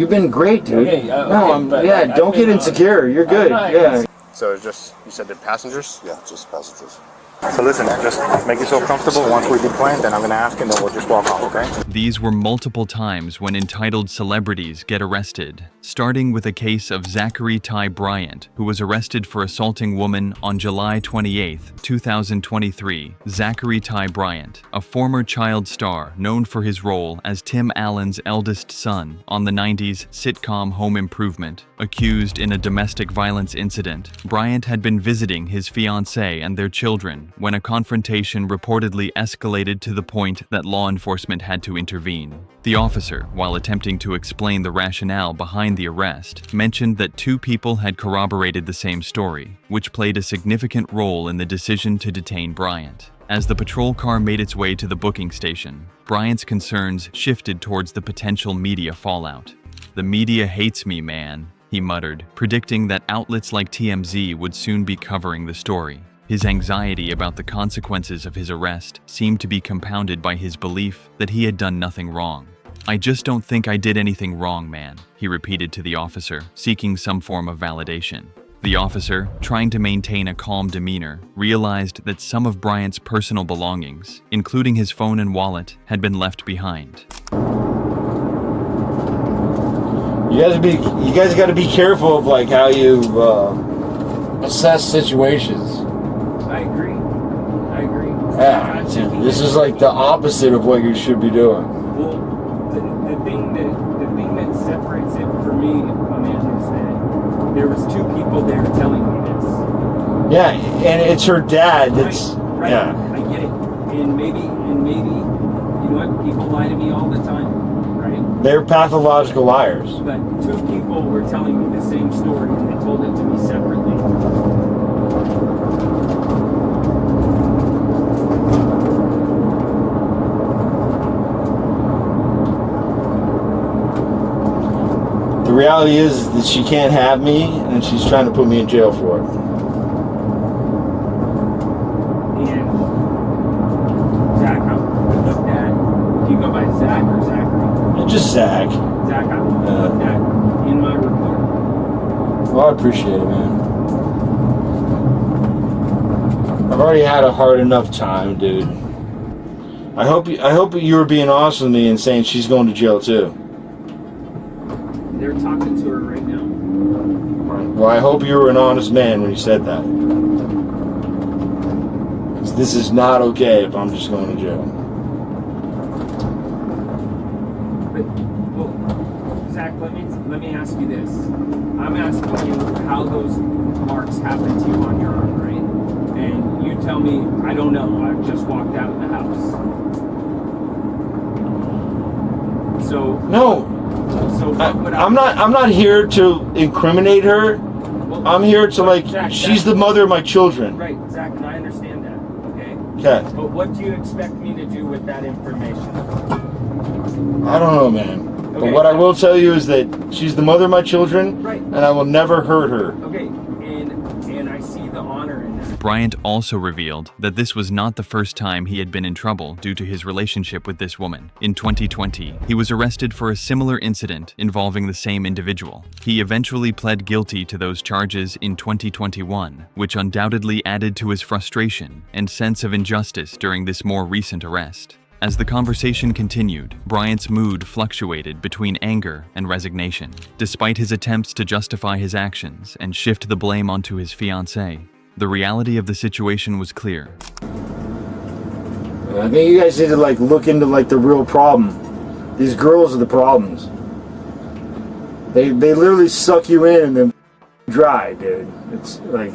You've been great, dude. Okay, Don't get insecure. You're good. Yeah. So it's just, you said the passengers? Yeah, just passengers. So listen, just make yourself comfortable. Once we deploy, then I'm going to ask and then we'll just walk off, okay? These were multiple times when entitled celebrities get arrested, starting with a case of Zachary Ty Bryant, who was arrested for assaulting woman on July 28, 2023. Zachary Ty Bryant, a former child star known for his role as Tim Allen's eldest son on the 90s sitcom Home Improvement. Accused in a domestic violence incident, Bryant had been visiting his fiancée and their children when a confrontation reportedly escalated to the point that law enforcement had to intervene. The officer, while attempting to explain the rationale behind the arrest, mentioned that two people had corroborated the same story, which played a significant role in the decision to detain Bryant. As the patrol car made its way to the booking station, Bryant's concerns shifted towards the potential media fallout. "The media hates me, man," he muttered, predicting that outlets like TMZ would soon be covering the story. His anxiety about the consequences of his arrest seemed to be compounded by his belief that he had done nothing wrong. "I just don't think I did anything wrong, man," he repeated to the officer, seeking some form of validation. The officer, trying to maintain a calm demeanor, realized that some of Bryant's personal belongings, including his phone and wallet, had been left behind. You guys got to be careful of like how you assess situations. I agree. Yeah, this is like the opposite of what you should be doing. Well, the thing that separates it for me, Amanda, is that there was two people there telling me this. Yeah, and it's her dad. That's right. Yeah. I get it, and maybe, you know what? People lie to me all the time, right? They're pathological liars. But two people were telling me the same story, and they told it to me separately. The reality is that she can't have me, and she's trying to put me in jail for it. And Zach, I looked at. Do you go by Zach or Zachary? Just Zach. Zach, I looked at in my report. Well, I appreciate it, man. I've already had a hard enough time, dude. I hope you were being honest with me and saying she's going to jail too. They're talking to her right now. Well, I hope you were an honest man when you said that. 'Cause this is not okay if I'm just going to jail. But, well, Zach, let me ask you this. I'm asking you how those marks happened to you on your arm, right? And you tell me, I don't know. I've just walked out of the house. So No. So I'm not here to incriminate her. Well, I'm here to Zach, she's the mother of my children. Right, Zach, and I understand that, okay? Okay. But what do you expect me to do with that information? I don't know, man. Okay. But what I will tell you is that she's the mother of my children, Right. and I will never hurt her. Okay, and I see the honor in that. Bryant also revealed that this was not the first time he had been in trouble due to his relationship with this woman. In 2020, he was arrested for a similar incident involving the same individual. He eventually pled guilty to those charges in 2021, which undoubtedly added to his frustration and sense of injustice during this more recent arrest. As the conversation continued, Bryant's mood fluctuated between anger and resignation. Despite his attempts to justify his actions and shift the blame onto his fiancée, the reality of the situation was clear. I think you guys need to look into the real problem. These girls are the problems. They literally suck you in and then dry, dude. It's like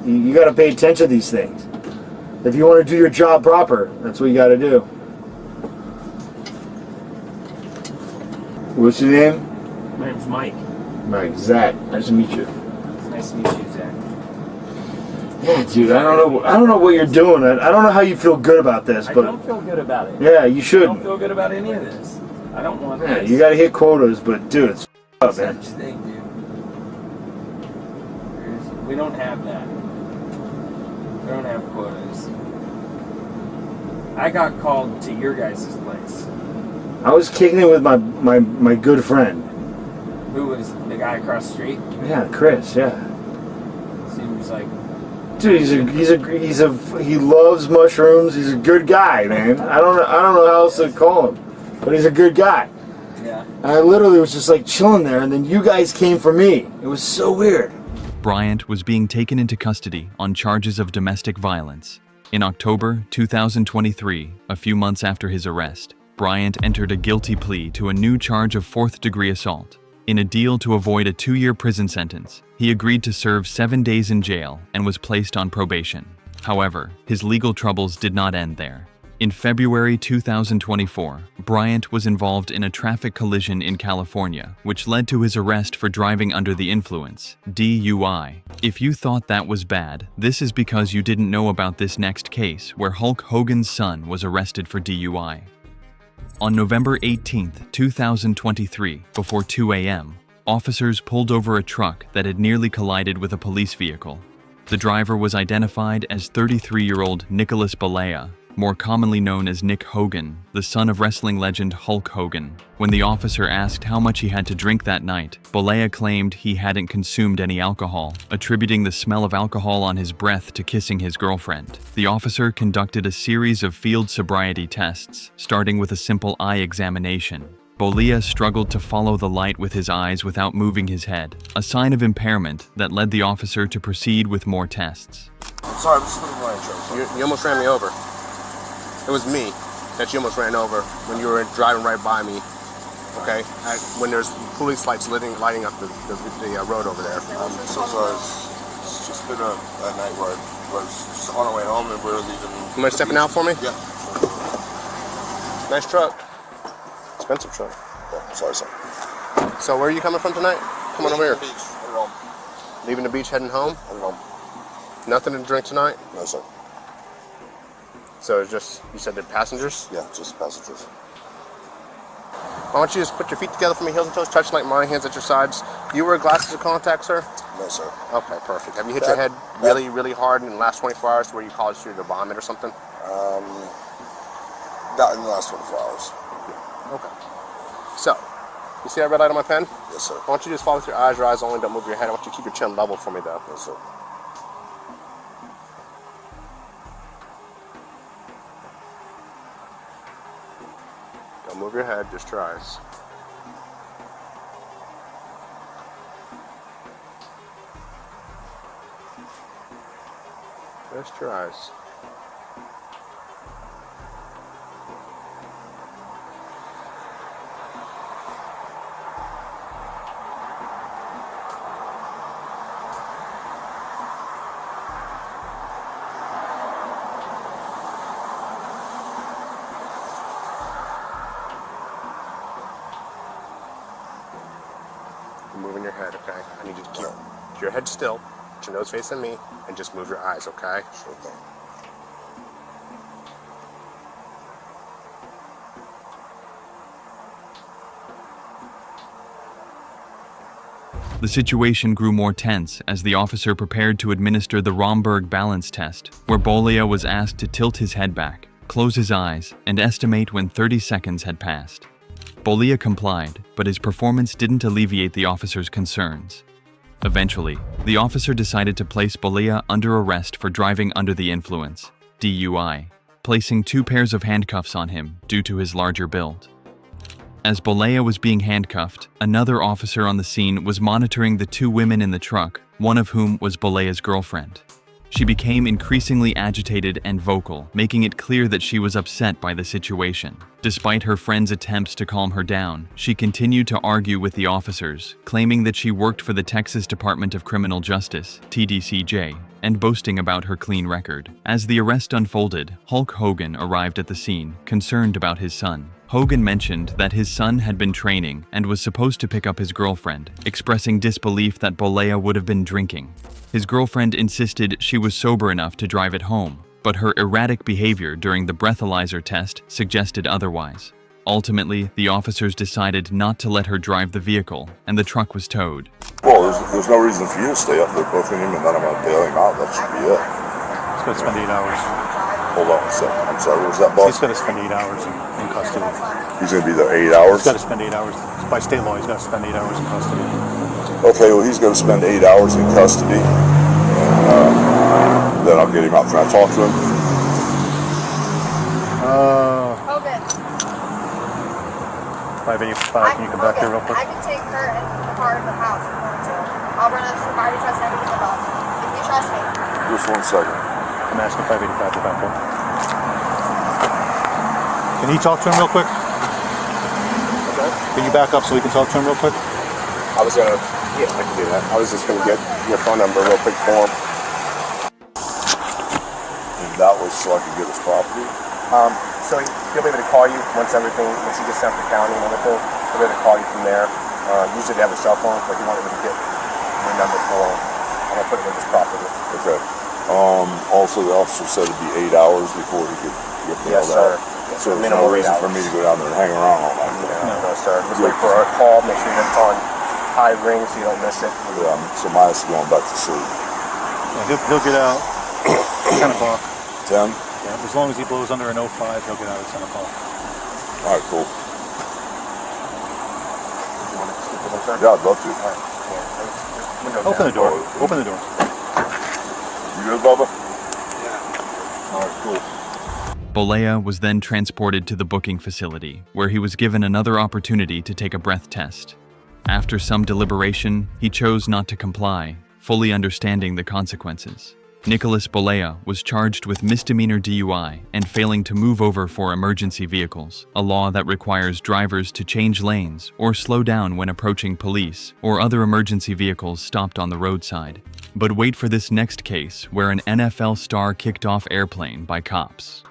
you got to pay attention to these things. If you want to do your job proper, that's what you got to do. What's your name? My name's Mike. Mike. Zach. Nice to meet you. It's nice to meet you, Zach. Yeah, dude. I don't know what you're doing. I don't know how you feel good about this, I but don't feel good about it. yeah, you should. I don't feel good about any of this. I don't want Yeah, this. you got to hit quotas, but dude, it's up, man. Such thing, dude. We don't have that. We don't have quotas. I got called to your guys' place. I was kicking it with my good friend. Who was the guy across the street? Yeah, Chris. Yeah. Seems like. Dude, he loves mushrooms. He's a good guy, man. I don't know how else to call him, but he's a good guy. Yeah. And I literally was just like chilling there, and then you guys came for me. It was so weird. Bryant was being taken into custody on charges of domestic violence. In October 2023, a few months after his arrest, Bryant entered a guilty plea to a new charge of fourth-degree assault. In a deal to avoid a 2-year prison sentence, he agreed to serve 7 days in jail and was placed on probation. However, his legal troubles did not end there. In February 2024, Bryant was involved in a traffic collision in California, which led to his arrest for driving under the influence, DUI. If you thought that was bad, this is because you didn't know about this next case where Hulk Hogan's son was arrested for DUI. On November 18, 2023, before 2 a.m., officers pulled over a truck that had nearly collided with a police vehicle. The driver was identified as 33-year-old Nicholas Balea, more commonly known as Nick Hogan, the son of wrestling legend Hulk Hogan. When the officer asked how much he had to drink that night, Balea claimed he hadn't consumed any alcohol, attributing the smell of alcohol on his breath to kissing his girlfriend. The officer conducted a series of field sobriety tests, starting with a simple eye examination. Balea struggled to follow the light with his eyes without moving his head, a sign of impairment that led the officer to proceed with more tests. Sorry, I'm just looking for my insurance. You almost ran me over. It was me that you almost ran over when you were driving right by me. Okay, when there's police lights lighting up the road over there. I'm so sorry. It's just been a night where I was just on our way home and we were leaving. You mind stepping out for me? Yeah. Nice truck. Expensive truck. Yeah, sorry, sir. So where are you coming from tonight? Come on over here. Beach. Heading home. Leaving the beach, heading home? Heading home. Nothing to drink tonight? No, sir. So it's just, you said they're passengers? Yeah, just passengers. Why don't you just put your feet together for me, heels and toes, touch like my hands at your sides. You wear glasses of contact, sir? No, sir. Okay, perfect. Have you hit your head really, really hard in the last 24 hours to where you caused you to vomit or something? Not in the last 24 hours. Okay. So, you see that red light on my pen? Yes, sir. Why don't you just follow with your eyes only, don't move your head. I want you to keep your chin level for me, though. Yes, sir. Don't move your head, just your eyes. Just your eyes. You're moving your head, okay? I need you to keep your head still, put your nose facing me, and just move your eyes, okay? Sure thing. The situation grew more tense as the officer prepared to administer the Romberg balance test, where Balea was asked to tilt his head back, close his eyes, and estimate when 30 seconds had passed. Balea complied, but his performance didn't alleviate the officer's concerns. Eventually, the officer decided to place Balea under arrest for driving under the influence, DUI, placing 2 pairs of handcuffs on him due to his larger build. As Balea was being handcuffed, another officer on the scene was monitoring the 2 women in the truck, one of whom was Balea's girlfriend. She became increasingly agitated and vocal, making it clear that she was upset by the situation. Despite her friend's attempts to calm her down, she continued to argue with the officers, claiming that she worked for the Texas Department of Criminal Justice, TDCJ, and boasting about her clean record. As the arrest unfolded, Hulk Hogan arrived at the scene, concerned about his son. Hogan mentioned that his son had been training and was supposed to pick up his girlfriend, expressing disbelief that Balea would have been drinking. His girlfriend insisted she was sober enough to drive it home, but her erratic behavior during the breathalyzer test suggested otherwise. Ultimately, the officers decided not to let her drive the vehicle, and the truck was towed. Well, there's no reason for you to stay up there booking him and then I'm going to bail him out. That should be it. Let's go spend 8 hours. Hold on a second. I'm sorry. What was that, boss? He's got to spend 8 hours in custody. He's going to be there 8 hours? He's got to spend 8 hours. By state law, he's got to spend 8 hours in custody. Okay, well, he's going to spend 8 hours in custody. And then I'll get him out. Can I talk to him? Hogan. 585, can you come back here real quick? I can take her in the car in the house if you want to. I'll run a sobriety test and everything about it. If you trust me. Just 1 second. I'm asking 585 to back up. Can you talk to him real quick? Okay. Can you back up so we can talk to him real quick? I was gonna, yeah, I can do that. I was just gonna get your phone number real quick for him. And that was so I could get his property. So he'll be able to call you once he gets down to the county and everything. He'll be able to call you from there. Usually they have a cell phone, but he wanted me to get your number for him. I'm gonna put it in his property. Okay. Also, the officer said it'd be 8 hours before he could get Yes, mailed sir. out. Yes, So sir. there's Minimum no 8 reason for hours. me to go down there and hang around all night. No, sir. Just wait for a call. Make sure that's on high ring so you don't miss it. Yeah, so my ass is going back to sleep. Yeah, he'll get out 10 o'clock. 10? Yeah, as long as he blows under an 05, he'll get out at 10 o'clock. All right, cool. You want to speak with him, sir? Yeah, I'd love to. All right. Yeah. Just window Open the down. door. Open the door. You good, Bubba? Yeah. All right, cool. Bolea was then transported to the booking facility, where he was given another opportunity to take a breath test. After some deliberation, he chose not to comply, fully understanding the consequences. Nicholas Bolea was charged with misdemeanor DUI and failing to move over for emergency vehicles, a law that requires drivers to change lanes or slow down when approaching police or other emergency vehicles stopped on the roadside. But wait for this next case where an NFL star kicked off airplane by cops.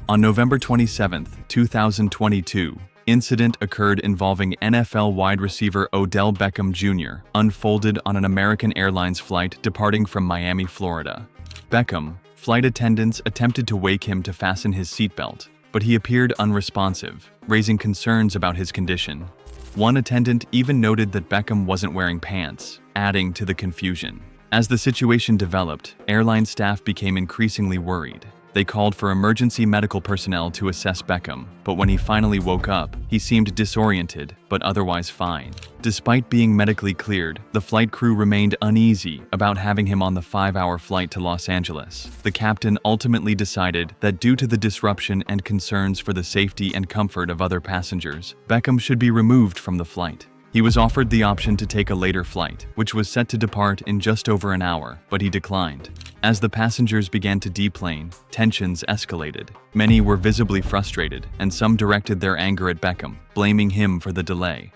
On November 27, 2022, incident occurred involving NFL wide receiver Odell Beckham Jr. unfolded on an American Airlines flight departing from Miami, Florida. Beckham, flight attendants attempted to wake him to fasten his seatbelt, but he appeared unresponsive, raising concerns about his condition. One attendant even noted that Beckham wasn't wearing pants, adding to the confusion. As the situation developed, airline staff became increasingly worried. They called for emergency medical personnel to assess Beckham, but when he finally woke up, he seemed disoriented, but otherwise fine. Despite being medically cleared, the flight crew remained uneasy about having him on the 5-hour flight to Los Angeles. The captain ultimately decided that due to the disruption and concerns for the safety and comfort of other passengers, Beckham should be removed from the flight. He was offered the option to take a later flight, which was set to depart in just over an hour, but he declined. As the passengers began to deplane, tensions escalated. Many were visibly frustrated, and some directed their anger at Beckham, blaming him for the delay.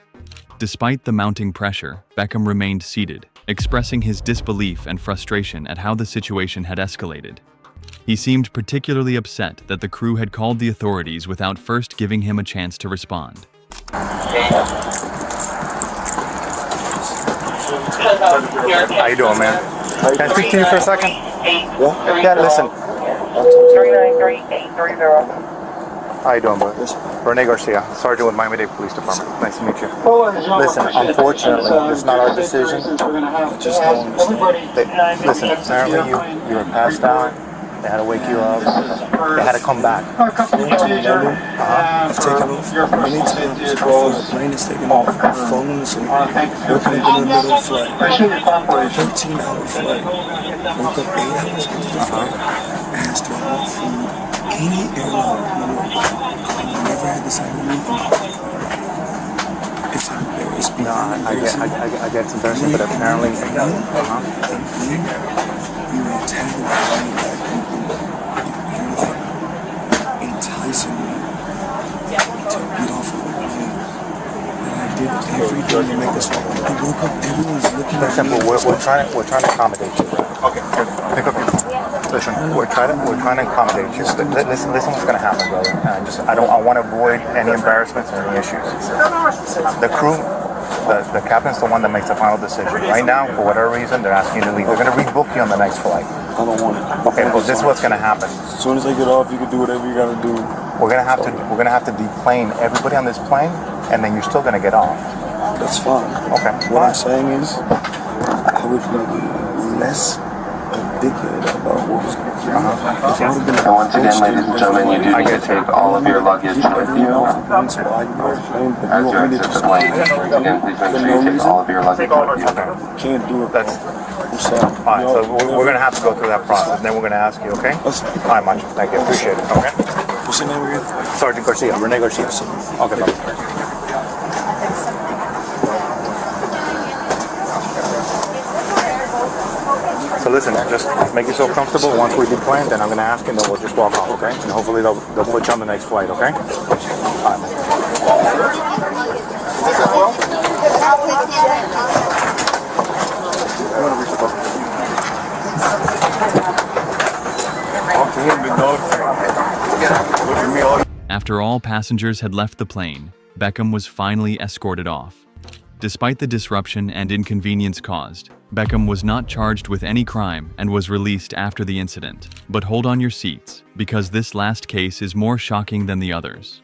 Despite the mounting pressure, Beckham remained seated, expressing his disbelief and frustration at how the situation had escalated. He seemed particularly upset that the crew had called the authorities without first giving him a chance to respond. How you doing, man? Can I speak to you for a second? Yeah, listen. 393-830. How you doing, bud? Rene Garcia, Sergeant with Miami-Dade Police Department. Nice to meet you. Listen, unfortunately, it's not our decision. Just don't understand. Listen, apparently you were passed out. They had to wake you up. They had to come back. I've taken off. Anytime the plane is taken off, phone is waking up in the middle of the flight. 13-hour flight. Woke up 8 hours into the flight. Asked to have food. Any airline. I never had this happen to me. It's embarrassing. No, I get it's embarrassing, but apparently... You were antagonizing me back. Enticing me to beat off of the plane. And I did everything to make us fall. I woke up, everyone's looking at Listen, me. we're trying to accommodate you. Okay. Pick up your phone. Listen, we're trying to accommodate you. Listen what's gonna happen, brother. I want to avoid any embarrassments or any issues. The crew, the captain's the one that makes the final decision. Right now, for whatever reason, they're asking you to leave. They're gonna rebook you on the next flight. I don't want it. Okay, well, this is what's gonna happen. As soon as I get off, you can do whatever you gotta do. We're gonna have to deplane everybody on this plane, and then you're still gonna get off. That's fine. Okay. What I'm saying is, I would be less dickhead about what was going on. And once again, ladies and gentlemen, you do need to take all of your luggage with you as you exit the plane. Once again, please make sure you take all of your luggage with you. Can't do it. That's fine. So we're going to have to go through that process. Then we're going to ask you, okay? All right, Macho. Thank you. Appreciate it. Okay? What's your name again? Sergeant Garcia. Rene Garcia. Okay, bye. So listen, just make yourself comfortable. Once we deplane, then I'm going to ask you, and then we'll just walk off, okay? And hopefully they'll put you on the next flight, okay? All right, After all passengers had left the plane, Beckham was finally escorted off. Despite the disruption and inconvenience caused, Beckham was not charged with any crime and was released after the incident. But hold on your seats, because this last case is more shocking than the others.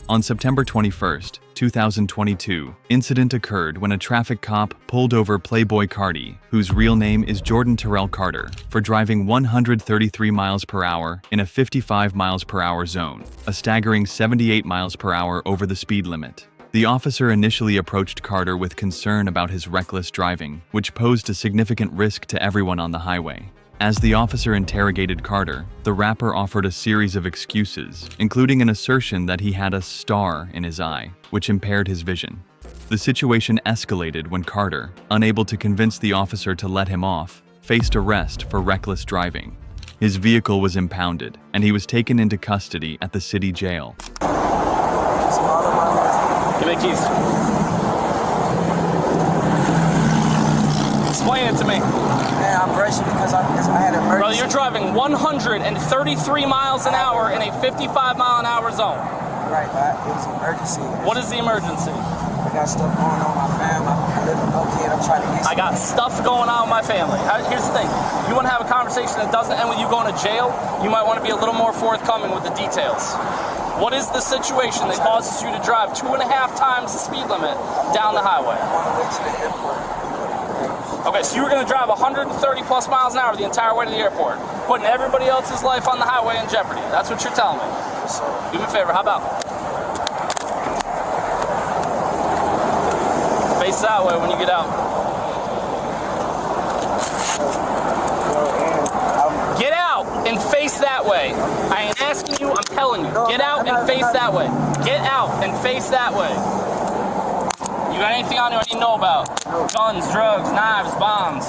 On September 21st, 2022, incident occurred when a traffic cop pulled over Playboy Cardi, whose real name is Jordan Terrell Carter, for driving 133 miles per hour in a 55 miles per hour zone, a staggering 78 miles per hour over the speed limit. The officer initially approached Carter with concern about his reckless driving, which posed a significant risk to everyone on the highway. As the officer interrogated Carter, the rapper offered a series of excuses, including an assertion that he had a star in his eye, which impaired his vision. The situation escalated when Carter, unable to convince the officer to let him off, faced arrest for reckless driving. His vehicle was impounded, and he was taken into custody at the city jail. Give me the keys. Explain it to me. Man, I'm rushing because I had an emergency. Brother, you're driving 133 miles an hour in a 55 mile an hour zone. Right, but it was an emergency. What is the emergency? I got stuff going on with my family. I live in Oak Kid. I'm trying to get I got stuff going on with my family. Here's the thing. You want to have a conversation that doesn't end with you going to jail, you might want to be a little more forthcoming with the details. What is the situation that causes you to drive 2.5 times the speed limit down the highway? Okay, so you were going to drive 130 plus miles an hour the entire way to the airport, putting everybody else's life on the highway in jeopardy. That's what you're telling me. Do me a favor, how about? Face that way when you get out. Get out and face that way. I ain't asking you, I'm telling you. Get out and face that way. Get out and face that way. You got anything on you I need to know about? Guns, drugs, knives, bombs.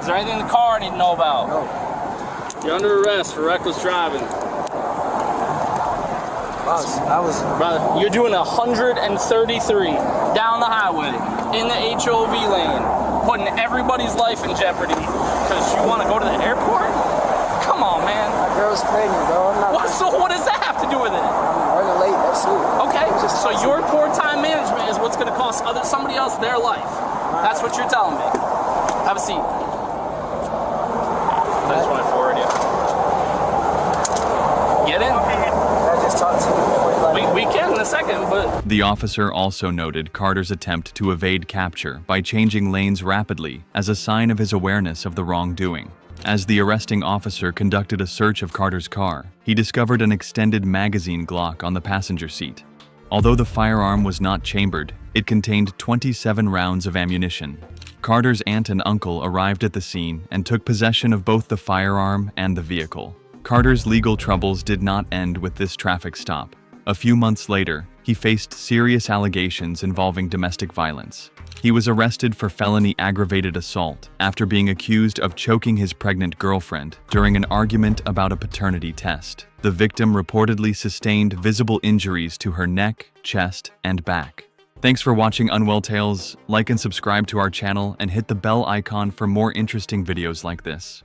Is there anything in the car I need to know about? You're under arrest for reckless driving. Brother, you're doing 133 down the highway in the HOV lane, putting everybody's life in jeopardy because you want to go to the airport? Come on, man. My girl's pregnant, bro. So what does that have to do with it? I'm running late, that's it. Okay, so your poor time management is what's going to cost somebody else their life. That's what you're telling me. Have a seat. I just want to forward you. Get in. I just talked to you before you We can in a second, but... The officer also noted Carter's attempt to evade capture by changing lanes rapidly as a sign of his awareness of the wrongdoing. As the arresting officer conducted a search of Carter's car, he discovered an extended magazine Glock on the passenger seat. Although the firearm was not chambered, it contained 27 rounds of ammunition. Carter's aunt and uncle arrived at the scene and took possession of both the firearm and the vehicle. Carter's legal troubles did not end with this traffic stop. A few months later, he faced serious allegations involving domestic violence. He was arrested for felony aggravated assault after being accused of choking his pregnant girlfriend during an argument about a paternity test. The victim reportedly sustained visible injuries to her neck, chest, and back. Thanks for watching Unwell Tales. Like and subscribe to our channel and hit the bell icon for more interesting videos like this.